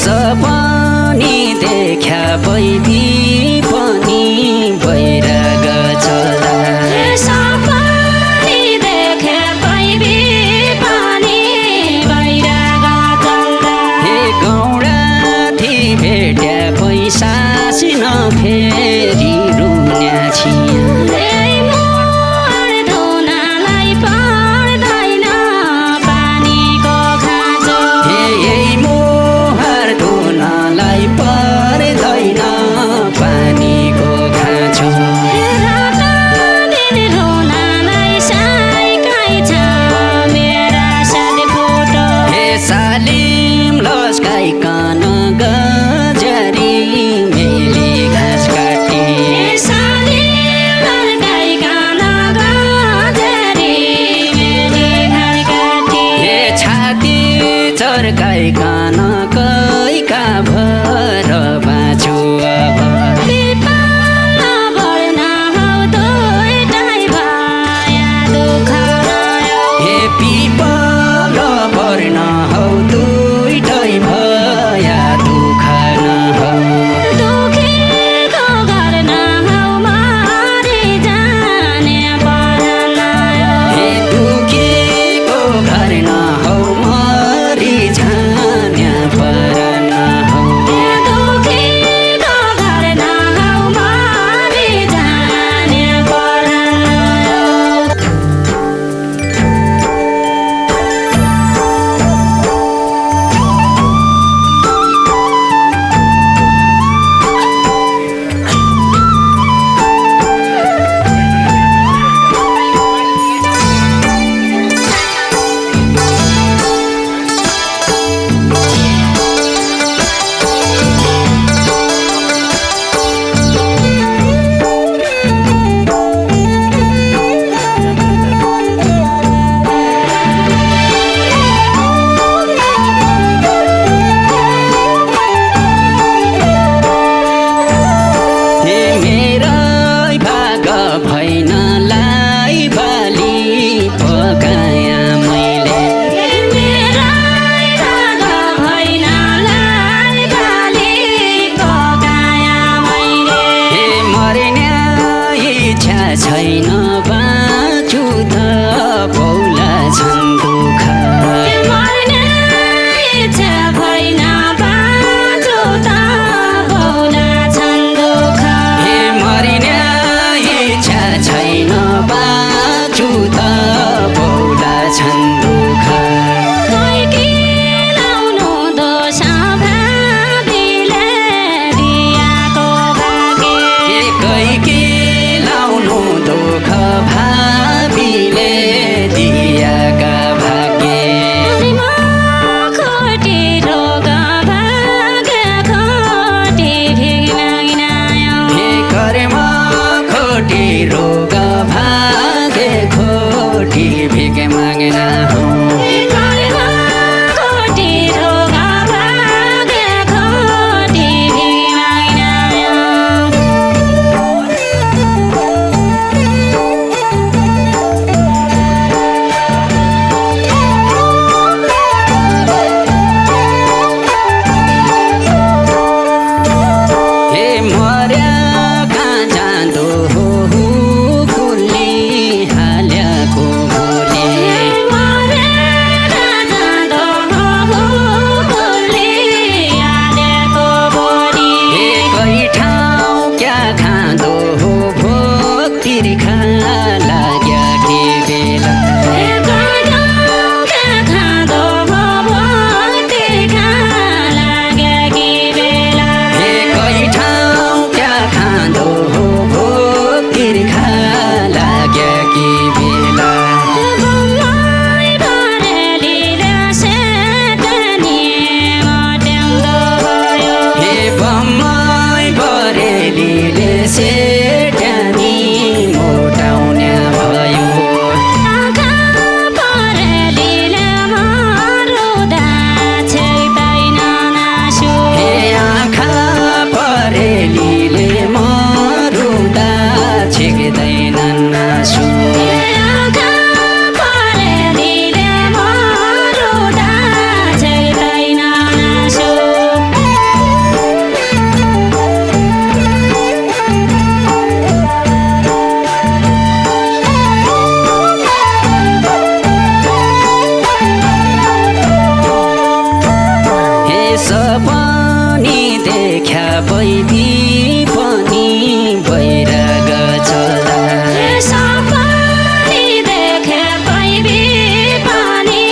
सपनी देखा बैबी पनि भइराग चल्दा सपनी देखे बैबी पनि भइराग चल्दा हे गौडाथी भेट्या पैसासिन फेरि रुन्या छिया सालिम लस्काइकन गजरी मेली घाँस काट सपनी देख्या बैबी पनि बैराग चल्दा सपनी देखे बैबी पनि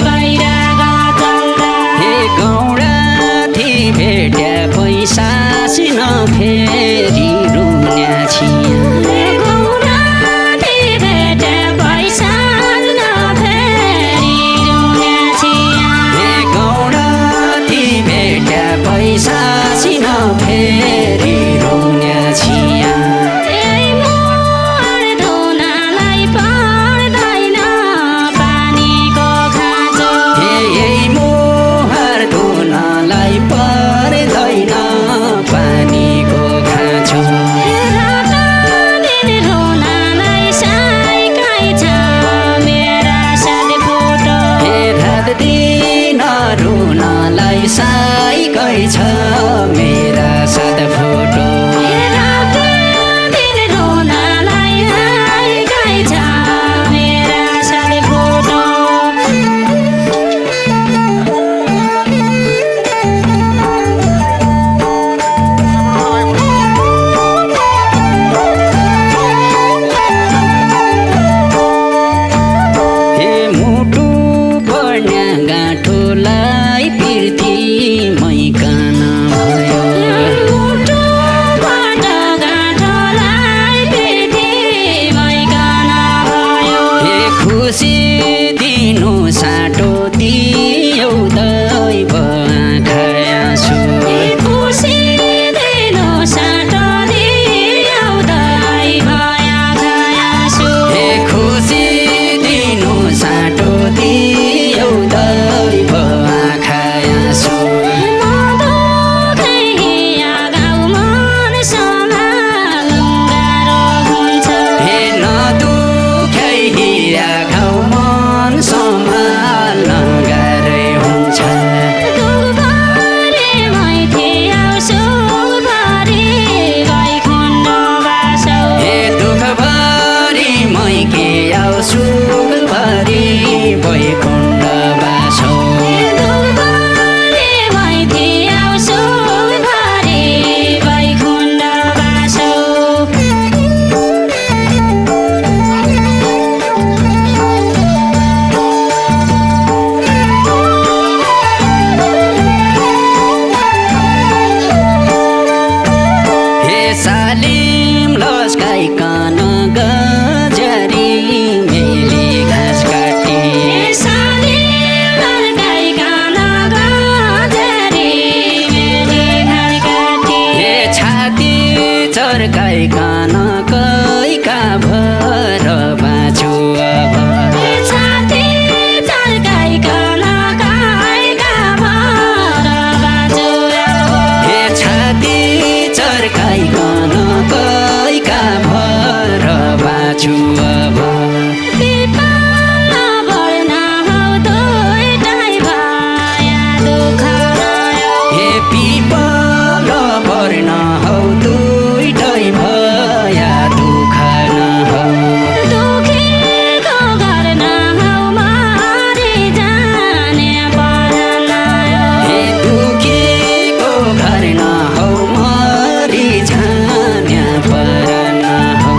बैराग चल्दा हे गौडाथि भेट्या पैसा सिन फेरि रुन्या छिया गौडाथि भेटे पैसा नफेरि रुन्या छिया हे गौडाथि भेट्या पैसा सिन फेरि रुन्या छिया यही मोहर धुनालाई पर्दैन पानीको खाँचो हे यही मोहर धुनलाई पर्दैन पानीको खाँचो रात दिन धुनालाई साइकै छ मेरा साथ फोटो हे रात दिन रुनलाई साइकै छ मेरा साथ फोटो रात दिन धुनालाई साइकै छ मेरा साथ फोटो हे मुटु पर्ने गाँठोलाई पिर्ती मैकन भयो मुटुबाट गाँठोलाई पिर्ती मैकन भयो हे खुसी दिनु साटो दियौ दैव आँखा आँसु खुसी दिनु साटो दियौ दैव आँखा आँसु हे खुसी दिनु साटो दियौ दैव आँखा आँसु हे नदुखै हिरा घाउ मन सम्हाल्न गाह्रै हुन्छ हे दुःखभरि मैके आऊ सुखभरि वैकुण्ठ बासौ हे सालिम लस्काइकन गजरी मेली घाँस काटी हे छाती चर्काइकन कैका भर बाँचु अब हे छाती चर्काइकन कैका भर बाँचु अब हे पिपल पर्न हौ दुइटै भया दुःख नहौ हे दुखीको घर नहौ मरि जान्या पर नहौ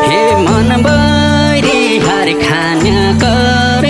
हे मन बैरी हार खान कर